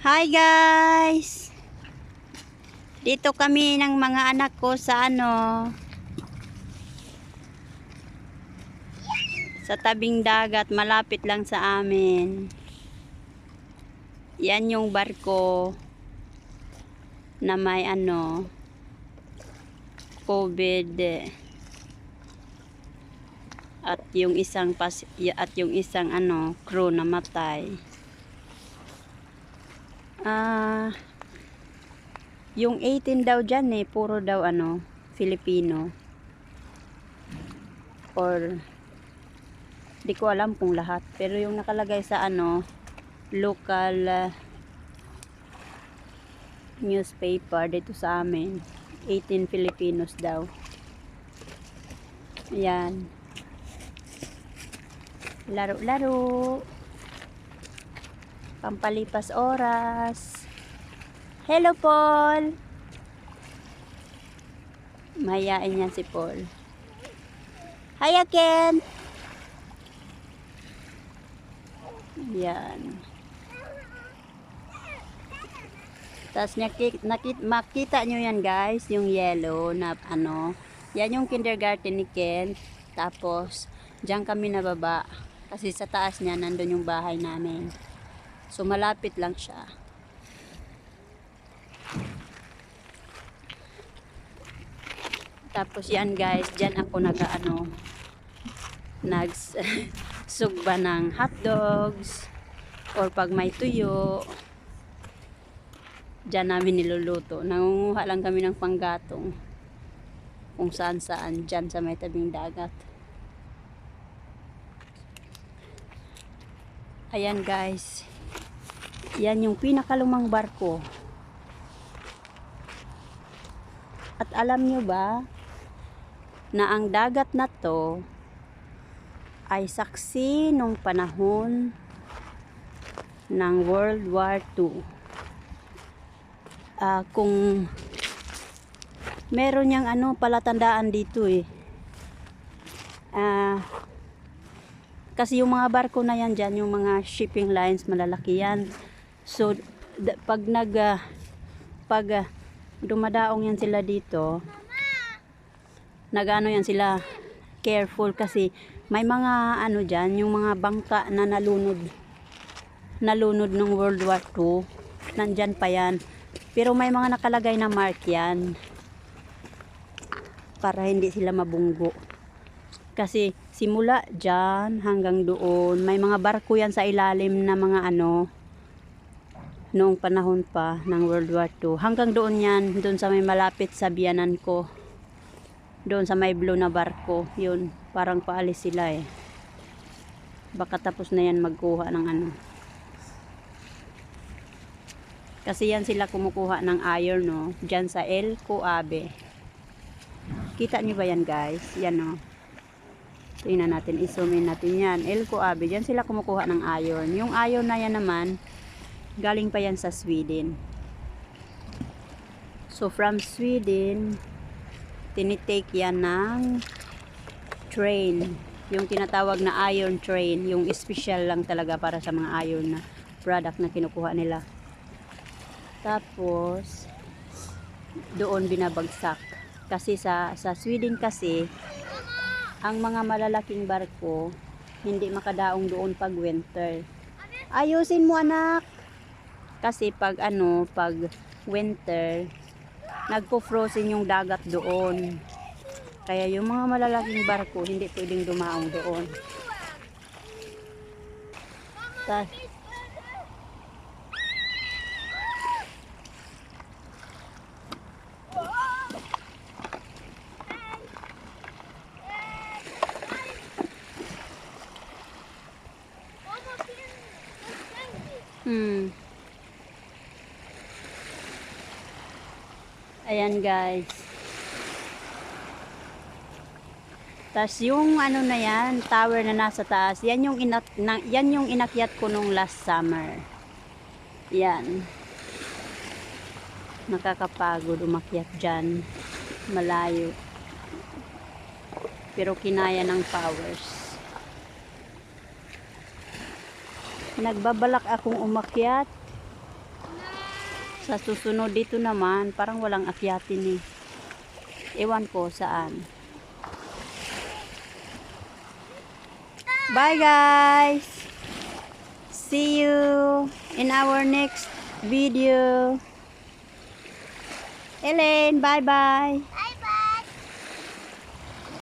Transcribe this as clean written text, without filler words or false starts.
Hi guys! Dito kami ng mga anak ko sa sa tabing dagat, malapit lang sa amin. Yan yung barko na may COVID at yung isang crew namatay. Yung 18 daw dyan puro daw Filipino. Or di ko alam kung lahat. Pero yung nakalagay sa local newspaper dito sa amin, 18 Filipinos daw. Ayan. Laro-laro. Pampalipas oras. Hello, Paul! Mahiyain yan si Paul. Hi, Ken! Yan. Tapos makita nyo yan guys, yung yellow na yan yung kindergarten ni Ken. Tapos, dyan kami nababa. Kasi sa taas niya, nandun yung bahay namin. So, malapit lang siya. Tapos yan guys, dyan ako nagsugba ng hotdogs or pag may tuyo, dyan namin niluluto. Nangunguha lang kami ng panggatong kung saan saan dyan sa may tabing dagat. Ayan guys, yan yung pinakalumang barko. At alam nyo ba na ang dagat na to ay saksi nung panahon ng World War II. Kung meron niyang palatandaan dito kasi yung mga barko na yan dyan, yung mga shipping lines, malalaki yan. So pag dumadaong yan sila dito, yan sila careful kasi may mga dyan, yung mga bangka na nalunod ng World War II, nandyan pa yan. Pero may mga nakalagay na mark yan para hindi sila mabunggo. Kasi simula dyan hanggang doon, may mga barko yan sa ilalim na mga noong panahon pa ng World War II. Hanggang doon yan, doon sa may malapit sa biyanan ko. Doon sa may blue na barko. Yun, parang paalis sila Baka tapos na yan magkuha ng Kasi yan sila kumukuha ng iron dyan sa El Coabe. Kita nyo ba yan guys? Yan tingnan natin, i-zoom in natin yan. El Coabe, dyan sila kumukuha ng iron. Yung iron na yan naman, galing pa yan sa Sweden. So from Sweden, tinitake yan ng train. Yung tinatawag na iron train. Yung special lang talaga para sa mga iron na product na kinukuha nila. Tapos, doon binabagsak. Kasi sa Sweden kasi, ang mga malalaking barko, hindi makadaong doon pag winter. Ayusin mo anak! Kasi pag winter, nagpo-frozen yung dagat doon. Kaya yung mga malalaking barko, hindi pwedeng dumaong doon. Ayan guys. Tas yung na yan, tower na nasa taas, yan yung inakyat ko nung last summer. Yan. Nakakapagod umakyat dyan. Malayo. Pero kinaya ng powers. Nagbabalak akong umakyat Sa susunod dito naman, parang walang akyatin eh. Ewan ko saan. Bye guys! See you in our next video. Ellen, bye-bye!